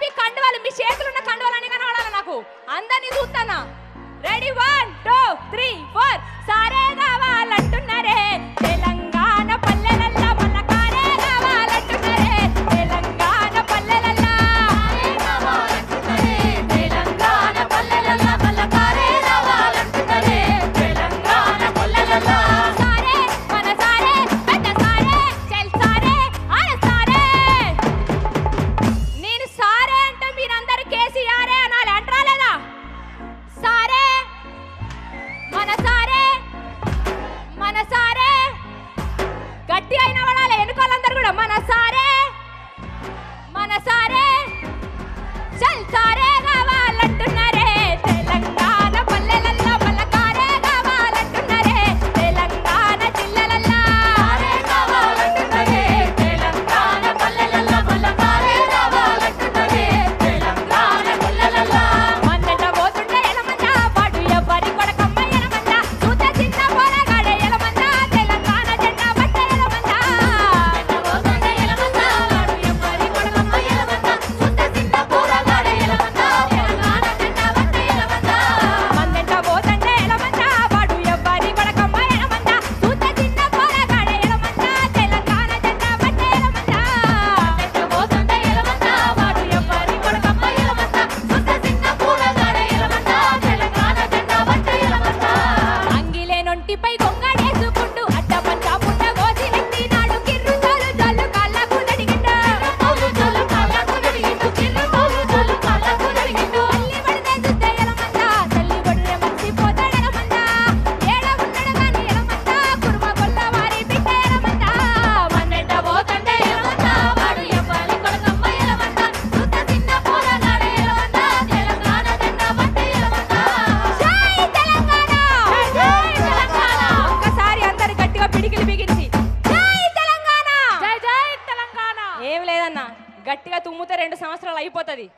మీ కండువాలు మీ చేతులున్న కండువాలని కనబడాలి నాకు అందరినీ చూస్తానా రెడీ 1 2 3 4 సారే కావాలంటున్నారే తెలంగాణ పల్లెలల్లా మన కారే కావాలంటున్నారే తెలంగాణ పల్లెలల్లా సారే కావాలంటున్నారే తెలంగాణ పల్లెలల్లా మన కారే కావాలంటున్నారే తెలంగాణ పల్లెలల్లా సారే మన సారే పెద్ద సారే చెల్ సారే ఆడ సారే నేను సారే అంటే మీరందరూ కేసీఆరే అనాలి అంటారా లేదా సారే మన సారే గట్టి అయిన వాడాలి ఎన్నుకోవాలందరూ కూడా మన సారే చల్ సారే కావాలంటున్నారే తెలంగాణ పల్లెలల్లో మన కారే కావాలంటున్నారే తెలంగాణ జిల్లలల్లో సారే కావాలంటున్నారే తెలంగాణ పల్లెలల్లో మన కారే కావాలంటున్నారే తెలంగాణ జిల్లలల్లో మందట పోతుంటే ఎలమంద వాడు ఎవ్వరి కొడకమ్మ ఎలమంద సూత చిన్న పోరగాడే ఎలమంద తెలంగాణ జెండా పట్టే ఎలమంద పోతుంటే ఎలమంద వాడు ఎవ్వరి కొడకమ్మ ఎలమంద సూత చిన్న పోరగాడే ఎలమంద తెలంగాణ జెండా పట్టే ఎలమంద మందట పోతుంటే ఎలమంద వాడు ఎవ్వరి కొడకమ్మ ఎలమంద సూత చిన్న పోరగాడే ఎలమంద తెలంగాణ జెండా పట్టే ఎలమంద మందట పోతుంటే ఎలమంద వాడు ఎవ్వరి కొడకమ్మ ఎలమంద సూత చిన్న పోరగాడే ఎలమంద తెలంగాణ జెండా పట్టే ఎలమంద అంగిలే నొంటిపై గొంగడేసుకుంటూ అడ్డ పంచా పుట్ట గోసిలెత్తినాడు కిర్రు జోలు జోలు కాళ్ళకు నడిగిండు జోలు జోలు కాళ్ళకు నడిగిండు కిర్రు జోలు జోలు కాళ్ళకు నడిగిండు తల్లి పడితే సుద్ద ఎలమంద తల్లి పడితే మర్చిపోతాడు ఎలమంద ఏడ ఉన్నాడు గాని ఎలమంద కుర్మ కొల్ల వారి బిడ్డ ఎలమంద మన్నెట పోతంటే ఎలమంద వాడు ఎవ్వరి కొడకమ్మ ఎలమంద సుత్త చిన్న పోరగాడే ఎలమంద తెలంగాణ జెండా పట్టే ఎలమంద జై తెలంగాణ జై తెలంగాణ ఒక్కసారి అందరూ గట్టిగా పిడికిలి బిగించి జై తెలంగాణ జై జై తెలంగాణ ఏం లేదన్నా గట్టిగా తుమ్మితే 2 సంవత్సరాలు అయిపోతది